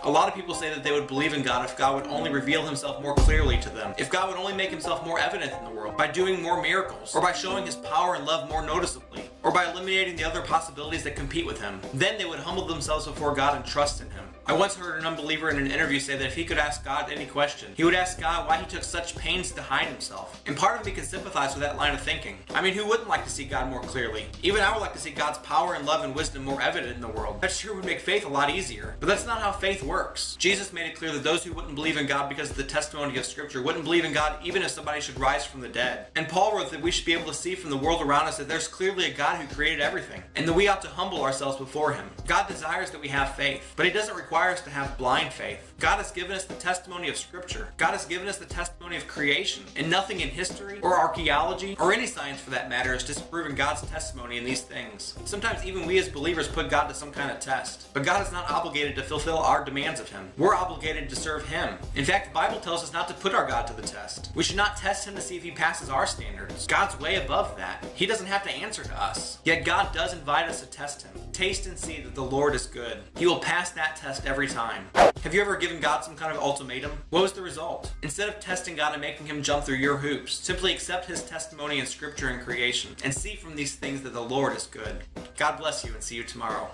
A lot of people say that they would believe in God if God would only reveal himself more clearly to them, if God would only make himself more evident in the world, by doing more miracles, or by showing his power and love more noticeably, or by eliminating the other possibilities that compete with him. Then they would humble themselves before God and trust in him. I once heard an unbeliever in an interview say that if he could ask God any question, he would ask God why he took such pains to hide himself. And part of me can sympathize with that line of thinking. I mean, who wouldn't like to see God more clearly? Even I would like to see God's power and love and wisdom more evident in the world. That sure would make faith a lot easier. But that's not how faith works. Jesus made it clear that those who wouldn't believe in God because of the testimony of Scripture wouldn't believe in God even if somebody should rise from the dead. And Paul wrote that we should be able to see from the world around us that there's clearly a God who created everything, and that we ought to humble ourselves before him. God desires that we have faith, but he doesn't require us to have blind faith. God has given us the testimony of Scripture. God has given us the testimony of creation, and nothing in history or archaeology or any science for that matter is disproving God's testimony in these things. Sometimes even we as believers put God to some kind of test, but God is not obligated to fulfill our demands of him. We're obligated to serve him. In fact, the Bible tells us not to put our God to the test. We should not test him to see if he passes our standards. God's way above that. He doesn't have to answer to us. Yet God does invite us to test him. Taste and see that the Lord is good. He will pass that test every time. Have you ever given God some kind of ultimatum? What was the result? Instead of testing God and making him jump through your hoops, simply accept his testimony in Scripture and creation, and see from these things that the Lord is good. God bless you, and see you tomorrow.